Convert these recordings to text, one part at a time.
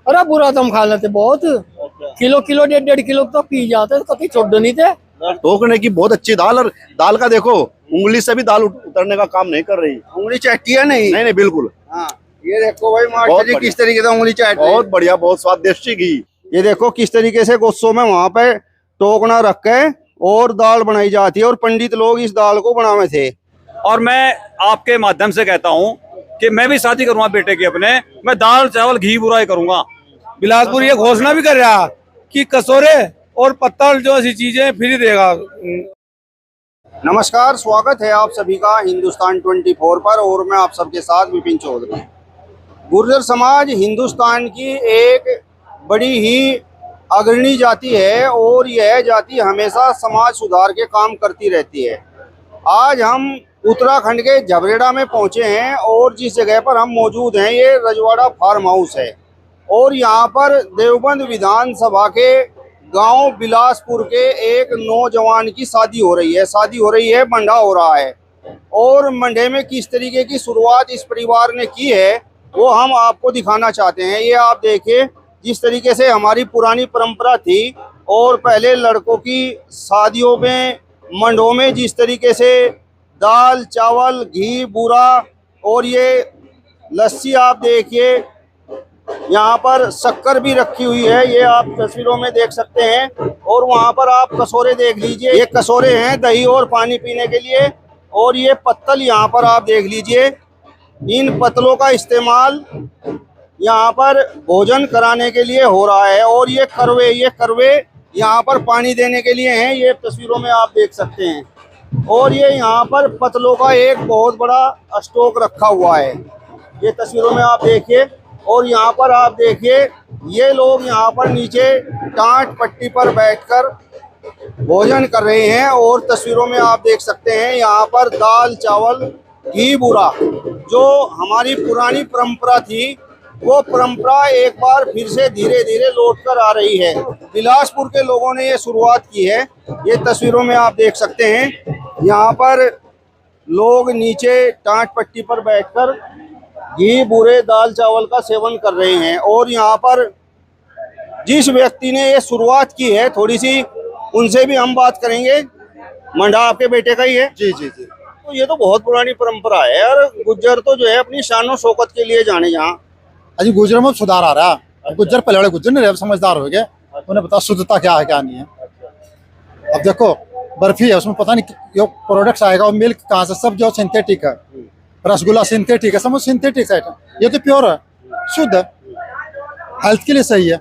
अरे बुरा तो हम खा लेते बहुत, किलो किलो 1.5 किलो तो पी जाते, कभी छोड़ नहीं थे। टोकने की बहुत अच्छी दाल, और दाल का देखो उंगली से भी दाल उतरने का काम नहीं कर रही। उंगली चाटती है नहीं? नहीं बिल्कुल। हाँ, ये देखो भाई मास्टर जी किस तरीके से उंगली चाट रहे हैं। बहुत बढ़िया, बहुत स्वादिष्ट घी। ये देखो किस तरीके से गुस्सों में वहां पे टोकना रख के और दाल बनाई जाती है, और पंडित लोग इस दाल को बनावे थे। और मैं आपके माध्यम से कहता हूं कि मैं भी शादी करूंगा बेटे की अपने, मैं दाल चावल घी बुरा ही करूंगा। बिलासपुर ये घोषणा भी कर रहा कि कसोरे और पत्तल जो ऐसी चीजें फ्री देगा। नमस्कार, स्वागत है आप सभी का हिंदुस्तान 24 पर, और मैं आप सबके साथ विपिन चौधरी। गुर्जर समाज हिंदुस्तान की एक बड़ी ही अग्रणी जाति है, और यह जाति हमेशा समाज सुधार के काम करती रहती है। आज हम उत्तराखंड के झबरेड़ा में पहुंचे हैं, और जिस जगह पर हम मौजूद हैं ये रजवाड़ा फार्म हाउस है, और यहाँ पर देवबंद विधानसभा के गांव बिलासपुर के एक नौजवान की शादी हो रही है, मंडा हो रहा है। और मंडे में किस तरीके की शुरुआत इस परिवार ने की है वो हम आपको दिखाना चाहते हैं। ये आप देखिए जिस तरीके से हमारी पुरानी परंपरा थी, और पहले लड़कों की शादियों में मंडों में जिस तरीके से दाल चावल घी बूरा और ये लस्सी आप देखिए, यहाँ पर शक्कर भी रखी हुई है, ये आप तस्वीरों में देख सकते हैं। और वहाँ पर आप कसोरे देख लीजिए, ये कसोरे हैं दही और पानी पीने के लिए, और ये पत्तल यहाँ पर आप देख लीजिए। इन पत्तलों का इस्तेमाल यहाँ पर भोजन कराने के लिए हो रहा है। और ये करवे यहाँ पर पानी देने के लिए हैं, ये तस्वीरों में आप देख सकते हैं। और ये यहाँ पर पत्तलों का एक बहुत बड़ा स्टॉक रखा हुआ है, ये तस्वीरों में आप देखिए। और यहाँ पर आप देखिए ये लोग यहाँ पर नीचे टाट पट्टी पर बैठकर भोजन कर रहे हैं, और तस्वीरों में आप देख सकते हैं यहाँ पर दाल चावल घी बूरा, जो हमारी पुरानी परंपरा थी वो परंपरा एक बार फिर से धीरे धीरे लौट कर आ रही है। बिलासपुर के लोगों ने ये शुरुआत की है, ये तस्वीरों में आप देख सकते हैं। यहाँ पर लोग नीचे टाट पट्टी पर बैठकर घी बूरे दाल चावल का सेवन कर रहे हैं। और यहाँ पर जिस व्यक्ति ने ये शुरुआत की है, थोड़ी सी उनसे भी हम बात करेंगे। मंडा आपके बेटे का ही है? जी जी जी। तो ये तो बहुत पुरानी परंपरा है यार। गुज्जर तो जो है अपनी शानो शौकत के लिए जाने, यहाँ अजी गुजर में सुधार आ रहा है। गुज्जर पहले वाले गुज्जर नहीं, समझदार हो गए, उन्हें पता शुद्धता क्या है क्या नहीं है। अब देखो बर्फी है, उसमें पता नहीं जो प्रोडक्ट्स आएगा और मिल्क कहाँ से, सब जो सिंथेटिक है। रसगुल्ला सिंथेटिक है, समझ सिंथेटिक है, ये तो प्योर है, शुद्ध है, हेल्थ के लिए सही है।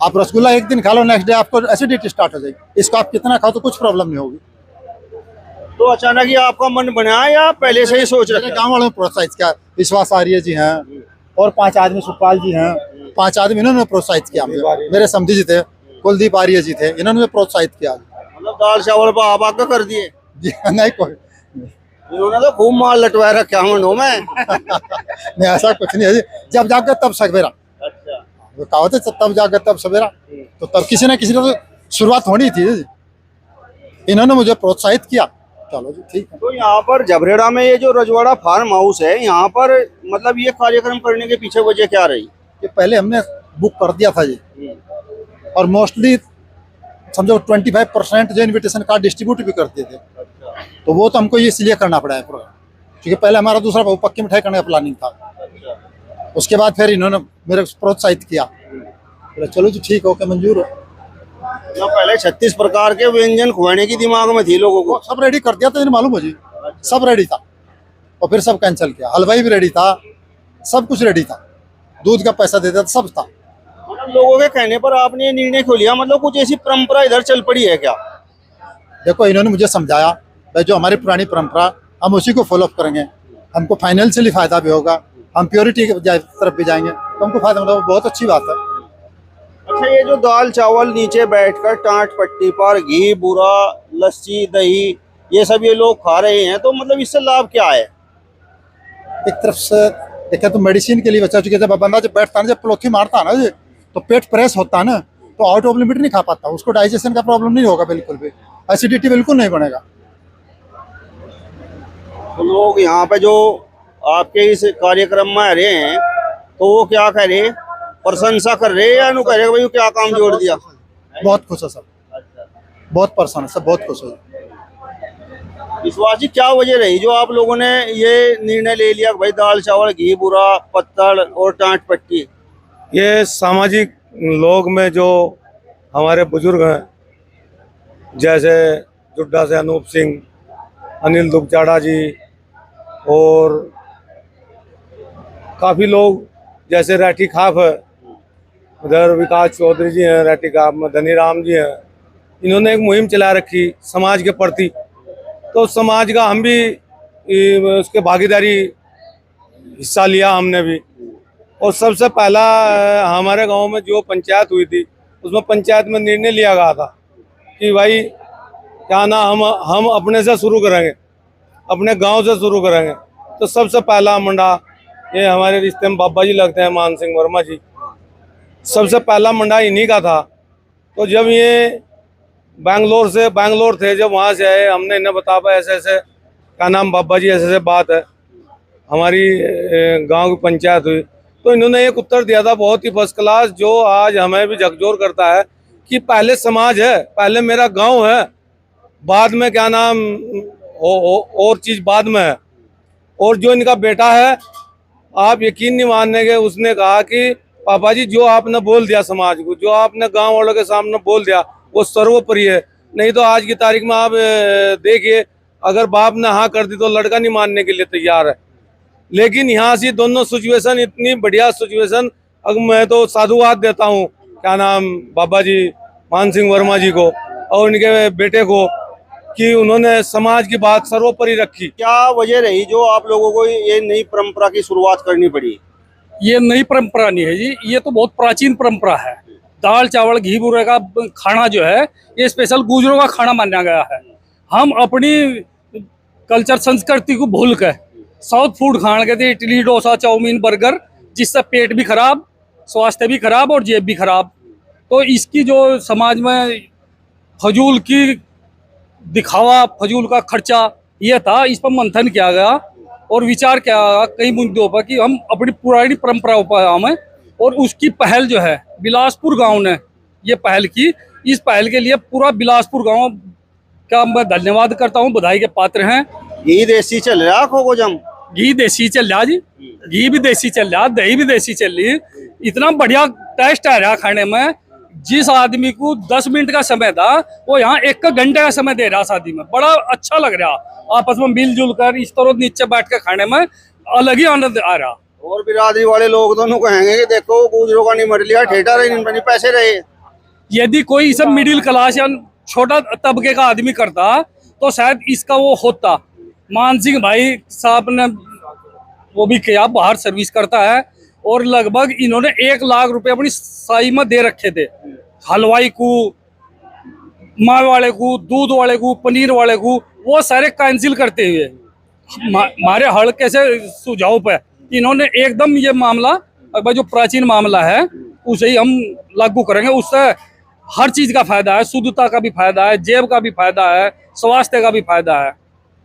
आप रसगुल्ला एक दिन खा लो, नेक्स्ट डे आपको एसिडिटी स्टार्ट हो जाएगी। इसको आप कितना खाओ तो कुछ प्रॉब्लम नहीं होगी। तो अचानक ही आपका मन बना या पहले से ही सोच रहे? गाँव वालों ने प्रोत्साहित किया, विश्वास आर्य जी हैं और 5 आदमी, सुखपाल जी हैं, 5 आदमी इन्होंने प्रोत्साहित किया। मेरे समझी जी थे, कुलदीप आर्य जी थे, इन्होंने प्रोत्साहित किया। मतलब दाल चावल पर आप आगे कर दिए? जी नहीं, कोई इन्होंने तो खूब माल लटवाया रखा मंडों में। नहीं ऐसा कुछ नहीं है जी, जब जाकर तब सवेरा। अच्छा, वो कहावत है तब जाकर तब सवेरा, तो तब किसी न किसी ने तो शुरुआत होनी थी जी। इन्होंने मुझे प्रोत्साहित किया, चलो जी ठीक है। तो यहाँ पर झबरेड़ा में ये जो रजवाड़ा फार्म हाउस है, यहाँ पर मतलब ये कार्यक्रम करने के पीछे वजह क्या रही? कि पहले हमने बुक कर दिया था जी, और मोस्टली समझो 25% जो इन्विटेशन कार्ड डिस्ट्रीब्यूट भी करते थे। तो वो तो हमको ये इसलिए करना पड़ा है प्रोग्राम, क्योंकि पहले हमारा दूसरा पक्की मिठाई करने का प्लानिंग था। उसके बाद फिर इन्होंने मेरे को प्रोत्साहित किया, बोले चलो जी ठीक, ओके मंजूर हो। जो पहले 36 प्रकार के व्यंजन खुआने की दिमाग में थी लोगों को, सब रेडी कर दिया था, मालूम हो जी, सब रेडी था, और फिर सब कैंसिल किया। हलवाई भी रेडी था, सब कुछ रेडी था, दूध का पैसा देता था, सब था। मतलब लोगों के कहने पर आपने ये निर्णय क्यों लिया? मतलब कुछ ऐसी परंपरा इधर चल पड़ी है क्या? देखो इन्होंने मुझे समझाया भाई जो हमारी पुरानी परंपरा हम उसी को फॉलो अप करेंगे, हमको फाइनेंशियली फायदा भी होगा, हम प्योरिटी की तरफ भी जाएंगे, तो हमको फायदा मतलब बहुत अच्छी बात है। अच्छा, ये जो दाल चावल नीचे बैठकर टाट पट्टी पर घी बूरा लस्सी दही ये सब ये लोग खा रहे हैं, तो मतलब इससे लाभ क्या है? एक तरफ से देखा तो मेडिसिन के लिए बचा, चुके जब बंदा जब बैठता है, जब प्लोथी मारता है ना जी, तो पेट प्रेस होता है ना, तो आउट ऑफ लिमिट नहीं खा पाता, उसको डाइजेशन का प्रॉब्लम नहीं होगा, बिल्कुल भी एसिडिटी बिल्कुल नहीं बनेगा। तो लोग यहाँ पे जो आपके इस कार्यक्रम में आ रहे हैं, तो वो क्या कह रहे हैं? प्रशंसा कर रहे हैं या नु कह रहे भाई क्या काम जोड़ दिया? बहुत खुश है सब, बहुत परेशान है सब, बहुत खुश है। विश्वास जी, क्या वजह रही जो आप लोगों ने ये निर्णय ले लिया कि भाई दाल चावल घी बुरा पत्तल और टाट पट्टी? ये सामाजिक लोग में जो हमारे बुजुर्ग हैं, जैसे जुड्डा से अनूप सिंह, अनिल दुबचाड़ा जी, और काफ़ी लोग जैसे रैठी खाप है, उधर विकास चौधरी जी हैं, रैठी खाप में धनीराम जी हैं, इन्होंने एक मुहिम चला रखी समाज के प्रति। तो समाज का हम भी उसके भागीदारी हिस्सा लिया हमने भी। और सबसे पहला हमारे गांव में जो पंचायत हुई थी, उसमें पंचायत में निर्णय लिया गया था कि भाई क्या ना हम अपने से शुरू करेंगे, अपने गांव से शुरू करेंगे। तो सबसे पहला मंडा, ये हमारे रिश्ते में बाबा जी लगते हैं, मान सिंह वर्मा जी, सबसे पहला मंडा इन्हीं का था। तो जब ये बैंगलोर थे, जब वहाँ से आए, हमने इन्हें बताया ऐसे ऐसे क्या नाम बाबा जी ऐसे ऐसे बात है, हमारी गांव की पंचायत हुई। तो इन्होंने एक उत्तर दिया था बहुत ही फर्स्ट क्लास, जो आज हमें भी झकझोर करता है कि पहले समाज है, पहले मेरा गांव है, बाद में क्या नाम और चीज़ बाद में है। और जो इनका बेटा है, आप यकीन नहीं मानेंगे, उसने कहा कि पापा जी जो आपने बोल दिया समाज को, जो आपने गांव वालों के सामने बोल दिया, वो सर्वोपरि है। नहीं तो आज की तारीख में आप देखिए, अगर बाप ने हाँ कर दी तो लड़का नहीं मानने के लिए तैयार है। लेकिन यहाँ से दोनों सिचुएशन, इतनी बढ़िया सिचुएशन, अब मैं तो साधुवाद देता हूँ क्या नाम बाबा जी मान सिंह वर्मा जी को और उनके बेटे को, कि उन्होंने समाज की बात सर्वोपरि रखी। क्या वजह रही जो आप लोगों को ये नई परंपरा की शुरुआत करनी पड़ी? ये नई परंपरा नहीं है जी, ये तो बहुत प्राचीन परंपरा है। दाल चावल घी बुरे का खाना जो है, ये स्पेशल गुजरों का खाना माना गया है। हम अपनी कल्चर संस्कृति को भूल कर साउथ फूड खाने के थे, इडली डोसा चाउमीन बर्गर, जिससे पेट भी खराब, स्वास्थ्य भी खराब और जेब भी खराब। तो इसकी जो समाज में फजूल की दिखावा, फजूल का खर्चा, ये था, इस पर मंथन किया गया और विचार किया गया कई मुद्दों पर कि हम अपनी पुरानी परंपराओं पर हमें, और उसकी पहल जो है बिलासपुर गांव ने ये पहल की। इस पहल के लिए पूरा बिलासपुर गांव का मैं धन्यवाद करता हूं, बधाई के पात्र हैं। घी देसी चल रहा खो जम, घी देसी चल रहा जी, घी भी देसी चल रहा, दही भी देसी चल रही। इतना बढ़िया टेस्ट आ रहा खाने में। जिस आदमी को 10 मिनट का समय था, वो यहाँ 1 घंटे का समय दे रहा शादी में। बड़ा अच्छा लग रहा, आपस में मिलजुल कर इस तरह नीचे बैठ कर खाने में अलग ही आनंद आ रहा। और बिरादरी वाले लोग दोनों कहेंगे कि देखो गुजरों का नहीं मर लिया, ठेठा रहे, नहीं पैसे रहे। यदि कोई सब मिडिल क्लास या छोटा तबके का आदमी करता तो शायद इसका वो होता। मान सिंह भाई साहब ने वो भी किया, बाहर सर्विस करता है, और लगभग इन्होंने 1 लाख रुपए अपनी साई में दे रखे थे। हलवाई को, माँ वाले को, दूध वाले को, पनीर वाले को, वो सारे कैंसिल करते हुए हमारे हल्के से सुझाव पे इन्होंने एकदम ये मामला, अब जो प्राचीन मामला है उसे ही हम लागू करेंगे। उससे हर चीज का फायदा है, शुद्धता का भी फायदा है, जेब का भी फायदा है, स्वास्थ्य का भी फायदा है।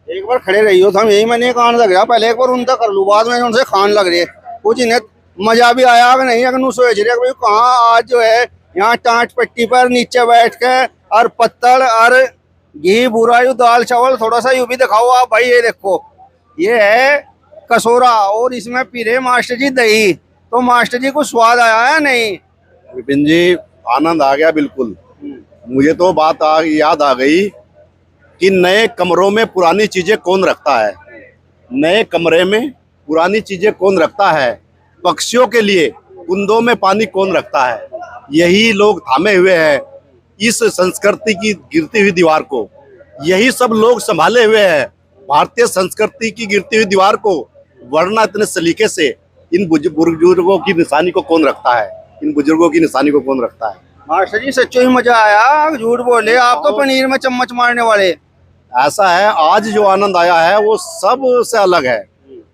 एक बार खड़े रही हो, तो हम यही मैंने कान लग रहा, पहले एक बार उनका कर लूँ, बाद में उनसे खान लग रही है। कुछ इन्हें मजा भी आया कि नहीं, अगर सोच रहे भाई कहाँ आज जो है यहाँ टाट पट्टी पर नीचे बैठ के और पत्तल और घी बुरा यू दाल चावल थोड़ा सा यूं भी दिखाओ आप भाई। ये देखो, ये है कसोरा और इसमें पीरे मास्टर जी दही। तो मास्टर जी को स्वाद आया है नहीं? विपिन जी, आनंद आ गया बिल्कुल। मुझे तो बात याद आ गई कि नए कमरों में पुरानी चीजें कौन रखता है, नए कमरे में पुरानी चीजें कौन रखता है, पक्षियों के लिए कुंदों में पानी कौन रखता है। यही लोग थामे हुए हैं इस संस्कृति की गिरती हुई दीवार को, यही सब लोग संभाले हुए हैं भारतीय संस्कृति की गिरती हुई दीवार को। वरना इतने सलीके से इन बुजुर्गों की निशानी को कौन रखता है, इन बुजुर्गों की निशानी को कौन रखता है। मास्टर जी सच्चो ही मजा आया, झूठ बोले आप तो पनीर में चम्मच मारने वाले। ऐसा है, आज जो आनंद आया है वो सब से अलग है।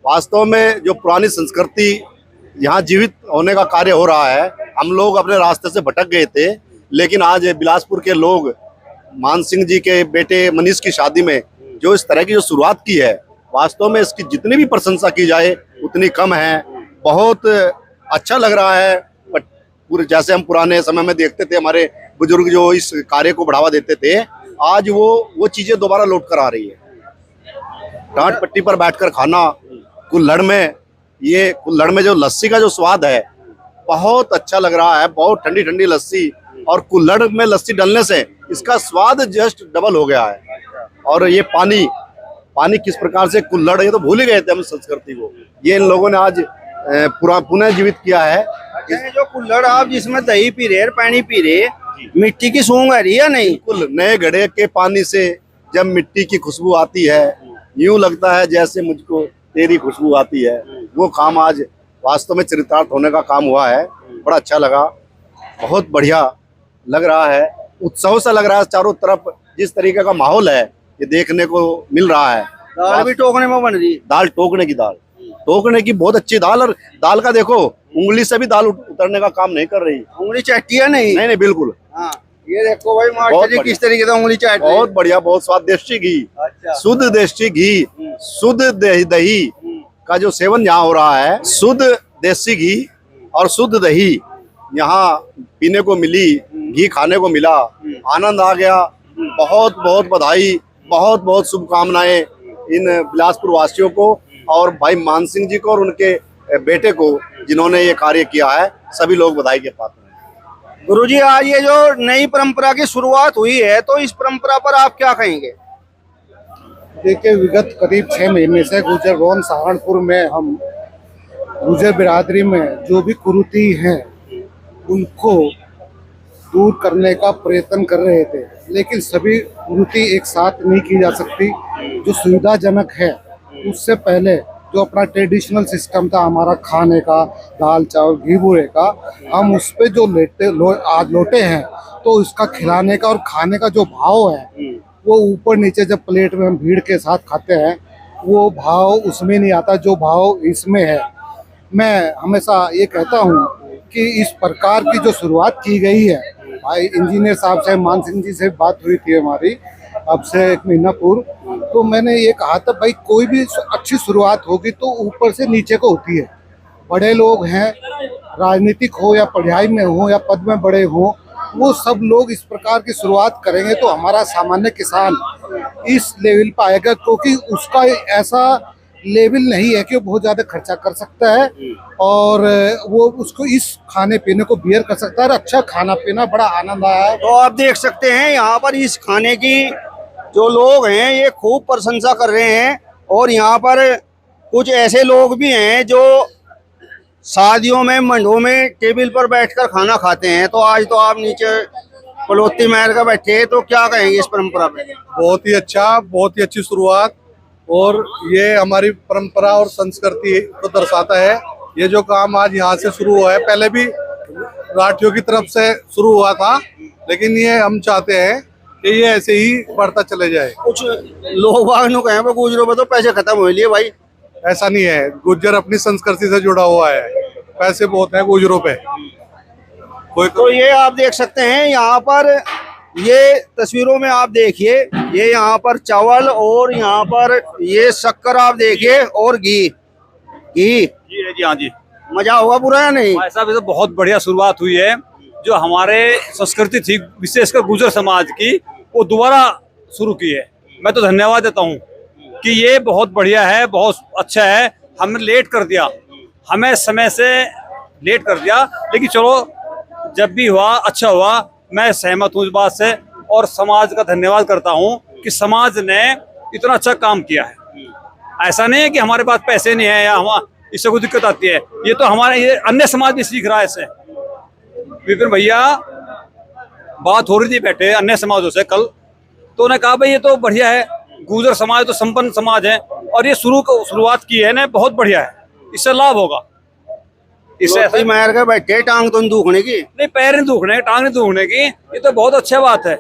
वास्तव में जो पुरानी संस्कृति यहाँ जीवित होने का कार्य हो रहा है। हम लोग अपने रास्ते से भटक गए थे, लेकिन आज बिलासपुर के लोग मान सिंह जी के बेटे मनीष की शादी में जो इस तरह की जो शुरुआत की है, वास्तव में इसकी जितनी भी प्रशंसा की जाए उतनी कम है। बहुत अच्छा लग रहा है। पूरे जैसे हम पुराने समय में देखते थे, हमारे बुजुर्ग जो इस कार्य को बढ़ावा देते थे, आज वो चीजें दोबारा लौट कर आ रही है। टाट पट्टी पर बैठकर खाना, कुल्हड़ में जो लस्सी का जो स्वाद है बहुत अच्छा लग रहा है, बहुत ठंडी ठंडी लस्सी, और कुल्हड़ में लस्सी डालने से इसका स्वाद जस्ट डबल हो गया है। और ये पानी किस प्रकार से कुल्हड़, ये तो भूल ही गए थे हम संस्कृति को, ये इन लोगों ने आज पुनः जीवित किया है। ये जो कुल्हड़ आप जिसमें दही पी रहे, पानी पी रहे, मिट्टी की सूंघ आ रही है नहीं? बिल्कुल, नए घड़े के पानी से जब मिट्टी की खुशबू आती है, यूं लगता है जैसे मुझको तेरी खुशबू आती है। वो काम आज वास्तव में चरितार्थ होने का काम हुआ है। बड़ा अच्छा लगा, बहुत बढ़िया लग रहा है, उत्सव सा लग रहा है। चारों तरफ जिस तरीके का माहौल है ये देखने को मिल रहा है। दाल भी टोकने में बन रही है। दाल टोकने की बहुत अच्छी दाल, और दाल का देखो उंगली से भी दाल उतरने का काम नहीं कर रही, उंगली चाटी है नहीं? नहीं बिल्कुल। हाँ, ये देखो भाई मास्टर जी किस तरीके से उंगली चाट रहे हैं। बहुत बढ़िया, बहुत स्वाद। देशी घी, अच्छा। शुद्ध देशी घी, शुद्ध दही का जो सेवन यहाँ हो रहा है, शुद्ध देसी घी और शुद्ध दही यहाँ पीने को मिली, घी खाने को मिला, आनंद आ गया। बहुत बहुत बधाई, बहुत बहुत शुभकामनाएं इन बिलासपुर वासियों को और भाई मान सिंह जी को और उनके बेटे को जिन्होंने ये कार्य किया है। सभी लोग बधाई के पात्र हैं। गुरुजी, आज ये जो नई परंपरा की शुरुआत हुई है, तो इस परंपरा पर आप क्या कहेंगे? देखिए, विगत करीब 6 महीने से गुर्जर भवन सहारनपुर में हम गुर्जर बिरादरी में जो भी कुरीति हैं उनको दूर करने का प्रयत्न कर रहे थे, लेकिन सभी कुरीति एक साथ नहीं की जा सकती। जो सुविधाजनक है, उससे पहले जो अपना ट्रेडिशनल सिस्टम था हमारा खाने का, दाल चावल घी बूरे का, हम उस पे जो आज लौटे हैं, तो उसका खिलाने का और खाने का जो भाव है वो ऊपर नीचे जब प्लेट में हम भीड़ के साथ खाते हैं वो भाव उसमें नहीं आता जो भाव इसमें है। मैं हमेशा ये कहता हूँ कि इस प्रकार की जो शुरुआत की गई है, भाई इंजीनियर साहब से, मान सिंह जी से बात हुई थी हमारी अब से 1 महीना पूर्व, तो मैंने ये कहा था भाई कोई भी अच्छी शुरुआत होगी तो ऊपर से नीचे को होती है। बड़े लोग हैं, राजनीतिक हो या पढ़ाई में हो या पद में बड़े हो, वो सब लोग इस प्रकार की शुरुआत करेंगे तो हमारा सामान्य किसान इस लेवल पर आएगा, क्योंकि उसका ऐसा लेवल नहीं है कि वो बहुत ज़्यादा खर्चा कर सकता है और वो उसको इस खाने पीने को बियर कर सकता है। अच्छा खाना पीना, बड़ा आनंद आया है। तो आप देख सकते हैं यहाँ पर इस खाने की जो लोग हैं ये खूब प्रशंसा कर रहे हैं, और यहाँ पर कुछ ऐसे लोग भी हैं जो शादियों में, मंडों में टेबल पर बैठकर खाना खाते हैं। तो आज तो आप नीचे पलोती महल का बैठे, तो क्या कहेंगे इस परंपरा पे? बहुत ही अच्छा, बहुत ही अच्छी शुरुआत, और ये हमारी परंपरा और संस्कृति को दर्शाता है। ये जो काम आज यहाँ से शुरू हुआ है, पहले भी राठियों की तरफ से शुरू हुआ था, लेकिन ये हम चाहते हैं कि ये ऐसे ही बढ़ता चले जाए। कुछ लोग बाग कहें गुजरों में तो पैसे खत्म हो लिए भाई, ऐसा नहीं है, गुर्जर अपनी संस्कृति से जुड़ा हुआ है, पैसे बहुत हैं गुजरों पे। तो ये आप देख सकते हैं यहाँ पर, ये तस्वीरों में आप देखिए, ये यहाँ पर चावल और यहाँ पर ये शक्कर आप देखिए और घी जी हाँ जी, मजा होगा पूरा या नहीं? भाई साहब, ये तो बहुत बढ़िया शुरुआत हुई है। जो हमारे संस्कृति थी, विशेषकर गुर्जर समाज की, वो दोबारा शुरू की है। मैं तो धन्यवाद देता हूँ कि ये बहुत बढ़िया है, बहुत अच्छा है। हमने लेट कर दिया, हमें समय से लेट कर दिया, लेकिन चलो जब भी हुआ अच्छा हुआ। मैं सहमत हूँ इस बात से, और समाज का धन्यवाद करता हूँ कि समाज ने इतना अच्छा काम किया है। ऐसा नहीं है कि हमारे पास पैसे नहीं है या हम इससे कोई दिक्कत आती है, ये तो हमारे ये अन्य समाज भी सीख रहा है इससे। विपिन भैया बात हो रही थी बैठे अन्य समाजों से कल, तो उन्होंने कहा भाई ये तो बढ़िया है, गुर्जर समाज तो संपन्न समाज है और ये शुरुआत की है ना, बहुत बढ़िया है, इससे लाभ होगा। इससे ऐसे मार के बैठे, टांग तो दुखने की नहीं, पैर नहीं दुखने, टांग नहीं दुखने की, ये तो बहुत अच्छा बात है,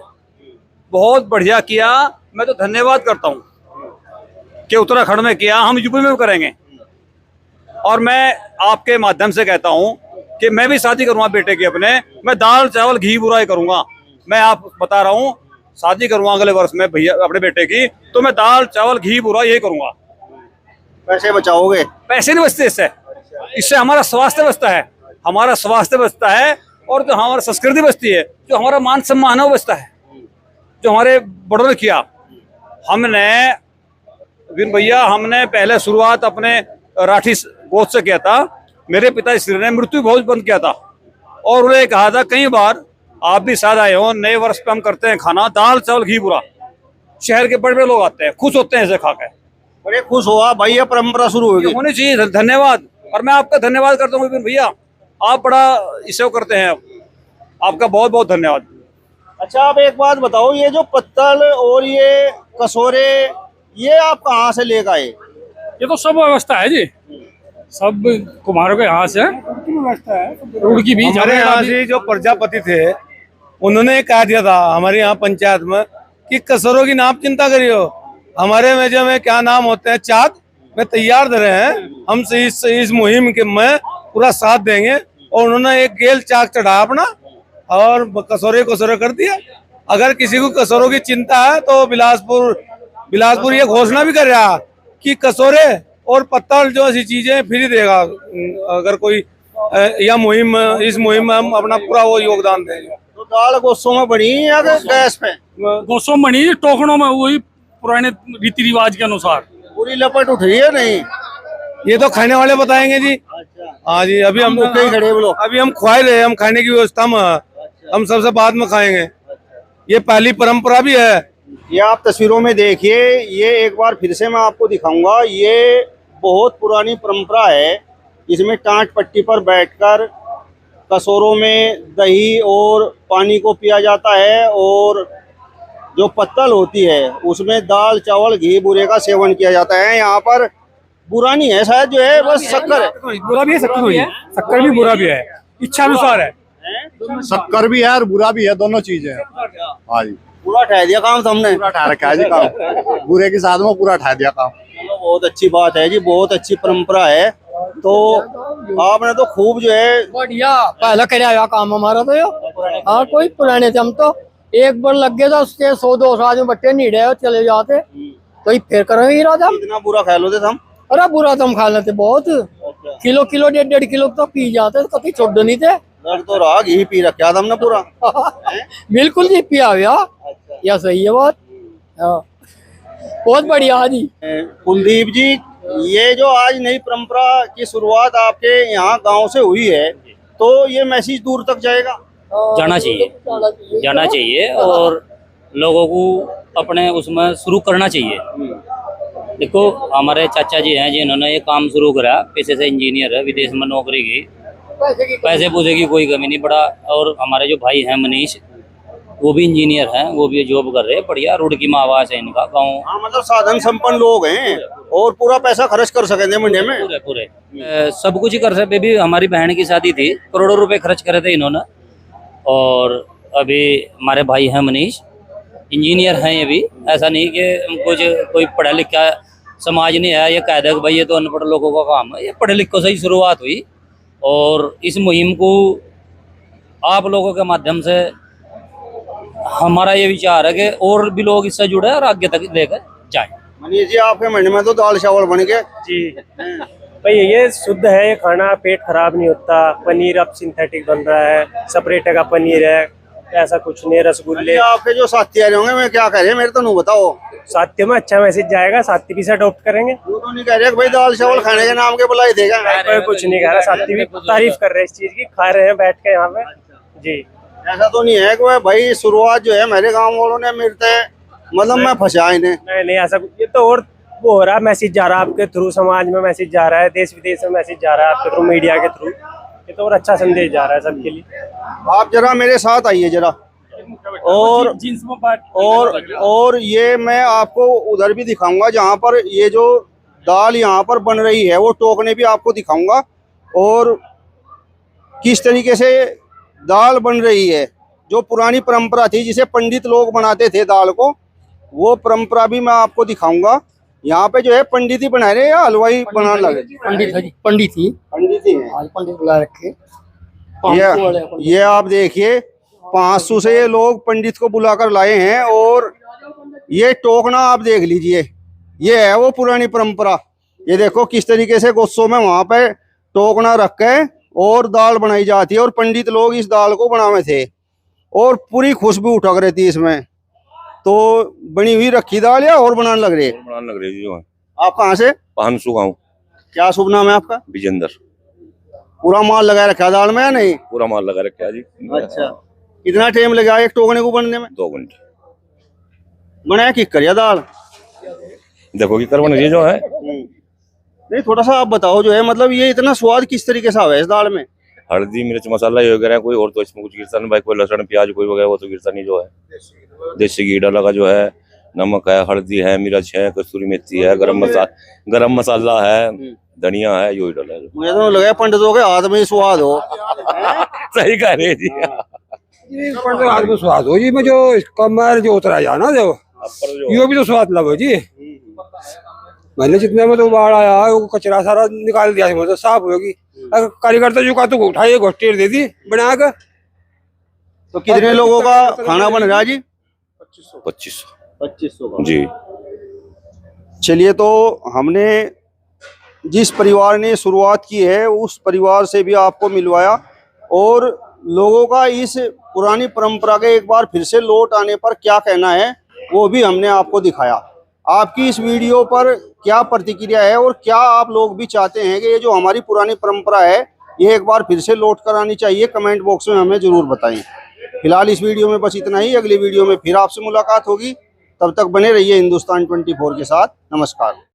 बहुत बढ़िया किया। मैं तो धन्यवाद करता हूँ कि उत्तराखंड में किया, हम यूपी में भी करेंगे। और मैं आपके माध्यम से कहता हूँ कि मैं भी शादी करूँगा बेटे की अपने, मैं दाल चावल घी बुराई करूँगा। मैं आप बता रहा हूँ, शादी करूँगा अगले वर्ष में भैया अपने बेटे की, तो मैं दाल चावल घी बुरा यही करूँगा। पैसे बचाओगे? पैसे नहीं बचते इससे, इससे हमारा स्वास्थ्य बचता है, हमारा स्वास्थ्य बचता है। और जो हमारी संस्कृति बचती है, जो हमारा मान सम्मान है वो बचता है, जो हमारे बड़ों ने किया। हमने विन भैया, हमने पहले शुरुआत अपने राठी गोद से किया था। मेरे पिताश्री ने मृत्यु भोज बंद किया था और उन्हें कहा था कई बार, आप भी शायद आए हो, नए वर्ष पे हम करते हैं खाना दाल चावल घी बुरा। शहर के बड़े बड़े लोग आते हैं, खुश होते हैं इसे खा के, बड़े खुश हुआ भाई, ये परंपरा शुरू होगी। होनी चाहिए। धन्यवाद, और मैं आपका धन्यवाद करता हूँ विपिन भैया, आप बड़ा इसे करते हैं, आपका बहुत बहुत धन्यवाद। अच्छा, आप एक बात बताओ, ये जो पत्तल और ये कसोरे, ये आप कहाँ से लेकर आए? ये तो सब व्यवस्था है जी, सब कुम्हारों के यहाँ से व्यवस्था है। रुड़की भी, हमारे यहाँ से जो प्रजापति थे उन्होंने कहा दिया था हमारे यहाँ पंचायत में कि कसरों की नाम चिंता करियो, हमारे मेजे में क्या नाम होते हैं चाक में तैयार दे रहे हैं, हम से इस मुहिम के में पूरा साथ देंगे। और उन्होंने एक गेल चाक चढ़ा अपना और कसोरे कर दिया। अगर किसी को कसोरों की चिंता है तो बिलासपुर ये घोषणा भी कर रहा कि कसोरे और पत्तल जो ऐसी चीजें फ्री देगा अगर कोई इस मुहिम में हम अपना पूरा वो योगदान देंगे। तो दाल गोसों में बनी है या गैस पे? गोसों बनी, टोकनों में, वही पुराने रीति रिवाज के अनुसार। पूरी लपट उठ रही है नहीं? ये तो खाने वाले बताएंगे जी। हाँ जी, अभी हम खड़े बोलो, अभी हम खुआ रहे हैं, हम खाने की व्यवस्था में, हम सबसे बाद में खाएंगे। ये पहली परंपरा भी है। ये आप तस्वीरों में देखिए, ये एक बार फिर से मैं आपको दिखाऊंगा। ये बहुत पुरानी परंपरा है, इसमें टाट पट्टी पर बैठकर कसोरों में दही और पानी को पिया जाता है और जो पत्तल होती है उसमें दाल चावल घी बूरे का सेवन किया जाता है। यहाँ पर बुरा नहीं है शायद, जो है बस शक्कर है। बुरा भी है, शक्कर भी बुरा भी है, इच्छा अनुसार है। शक्कर भी है और बुरा भी है, दोनों चीजें हैं। हाँ जी, पूरा ठह दिया काम तुमने। पूरा ठा रखा है जी काम, बुरे के साथ में पूरा ठा दिया काम। चलो, बहुत अच्छी बात है जी, बहुत अच्छी परंपरा है। तो आपने तो खूब जो है बढ़िया पहला कराया काम हमारा तो यो। हाँ, कोई पुराने थे हम तो, एक बार लग गया था उसके 100-200 आदमी बट्टे नहीं रहे चले जाते, तो ये फिर करेंगे इरादा। इतना बुरा ख्याल होते हम? अरे बुरा तो हम खा लेते बहुत, किलो 1.5 किलो तो पी जाते, कभी छोड़ नहीं थे। दर्द तो रहा, घी पी रखा था हमने पूरा। बिल्कुल जी, पिया हुआ या सही है बात। हाँ, बहुत बढ़िया जी। कुलदीप जी, ये जो आज नई परंपरा की शुरुआत आपके यहाँ गांव से हुई है, तो ये मैसेज दूर तक जाएगा? जाना चाहिए और लोगों को अपने उसमें शुरू करना चाहिए। देखो, हमारे चाचा जी हैं जिन्होंने ये काम शुरू करा, पेशे से इंजीनियर है, विदेश में नौकरी की, पैसे पूसे की कोई कमी नहीं पड़ा। और हमारे जो भाई हैं मनीष, वो भी इंजीनियर हैं, वो भी जॉब कर रहे हैं, बढ़िया। रुड़की में आवास है इनका गाँव। हाँ, मतलब साधन संपन्न लोग हैं और पूरा पैसा खर्च कर सके मंडे में पूरे सब कुछ ही कर सकते। भी हमारी बहन की शादी थी, करोड़ों रुपए खर्च करे थे इन्होंने। और अभी हमारे भाई हैं मनीष, इंजीनियर हैं ये भी। ऐसा नहीं कि कुछ कोई पढ़ा लिखा समाज नहीं है, ये कह दे कि भाई ये तो अनपढ़ लोगों का काम है। ये पढ़े लिखों से ही शुरुआत हुई और इस मुहिम को आप लोगों के माध्यम से हमारा ये विचार है कि और भी लोग इससे जुड़े और आगे तक लेकर जाएं। मनीष जी, आपके मंडी में तो दाल चावल बन गए जी। भाई ये शुद्ध है, ये खाना पेट खराब नहीं होता। पनीर अब सिंथेटिक बन रहा है, सेपरेट का पनीर है, ऐसा कुछ नहीं। रसगुल्ले, आपके जो साथी आ रहे होंगे, मैं क्या कह रहे हैं, मेरे तो नहीं बताओ। साथी में अच्छा मैसेज जाएगा, साथी भी से अडॉप्ट करेंगे। वो तो नहीं कह रहे कि भाई दाल चावल खाने के नाम के बुलाई देगा। कोई कुछ नहीं कह रहा, साथी भी तारीफ कर रहे हैं इस चीज की, खा रहे हैं बैठ के यहाँ पे जी। ऐसा तो नहीं है कि भाई शुरुआत जो है मेरे गाँव वालों ने मेरे मतलब मैं फंसा इन्हें। नहीं ऐसा कुछ, ये तो और वो हो रहा है, मैसेज जा रहा है आपके थ्रू, समाज में मैसेज जा रहा है, देश विदेश में मैसेज जा रहा है आपके थ्रू, मीडिया के थ्रू। ये तो और अच्छा संदेश जा रहा है सबके लिए। आप जरा मेरे साथ आइए जरा। और ये मैं आपको उधर भी दिखाऊंगा जहाँ पर ये जो दाल यहाँ पर बन रही है, वो टोकने भी आपको दिखाऊंगा और किस तरीके से दाल बन रही है। जो पुरानी परंपरा थी जिसे पंडित लोग बनाते थे दाल को, वो परंपरा भी मैं आपको दिखाऊंगा। यहाँ पे जो है पंडित ही बना रहे या हलवाई बनाने लगे? पंडित है जी, पंडित ही हैं। आज पंडित बुला रखे। ये आप देखिए, 500 से ये लोग पंडित को बुलाकर लाए हैं। और ये टोकना आप देख लीजिए, ये है वो पुरानी परंपरा। ये देखो किस तरीके से गुस्सों में वहां पे टोकना रख के और दाल बनाई जाती है और पंडित लोग इस दाल को बनावे थे और पूरी खुशबू उठक रहती है इसमें। तो बनी हुई रखी दाल या और बनाने लग रही है? बनाने लग रही है जो है। आप कहाँ से? पानसू गाँव। क्या शुभ नाम है आपका? विजेंद्र। पूरा माल लगा रखा है दाल में या नहीं? पूरा माल लगा रखा है जी। अच्छा, कितना टाइम लगा एक टोकने को बनने में? 2 घंटे। बनाया कि करिया दाल? देखो कि करवन ये जो है। नहीं, थोड़ा सा आप बताओ जो है, मतलब ये इतना स्वाद किस तरीके से आवे इस दाल में? हल्दी मिर्च मसाला ये वगैरह कोई और तो इसमें कुछ गिरता नहीं भाई, कोई लहसुन प्याज कोई वगैरह वो तो गिरता नहीं जो है। देसी घी डाला का जो है, नमक है, हल्दी है, मिर्च है, कसूरी मेथी है, गरम मसाला है, धनिया है, यही डाला है। मुझे तो लगा पंडितों के हाथ में ही स्वाद हो। सही कह रहे जी। हाथ में स्वाद हो जी, में जो कमर जो उतरा जा ना जो ये भी तो स्वाद लगे जी। मैंने जितने में तो बाढ़ आया वो कचरा सारा निकाल दिया, मतलब साफ होगी। अगर कार्यकर्ता जो का तो उठाइए घोस्टेर दे दी बना कर। तो कितने लोगों का खाना बन रहा है जी? 2500 जी। चलिए, तो हमने जिस परिवार ने शुरुआत की है उस परिवार से भी आपको मिलवाया और लोगों का इस पुरानी परंपरा के एक बार फिर से लौट आने पर क्या कहना है वो भी हमने आपको दिखाया। आपकी इस वीडियो पर क्या प्रतिक्रिया है और क्या आप लोग भी चाहते हैं कि ये जो हमारी पुरानी परंपरा है ये एक बार फिर से लौट कर आनी चाहिए? कमेंट बॉक्स में हमें जरूर बताएं। फिलहाल इस वीडियो में बस इतना ही। अगली वीडियो में फिर आपसे मुलाकात होगी, तब तक बने रहिए हिंदुस्तान 24 के साथ। नमस्कार।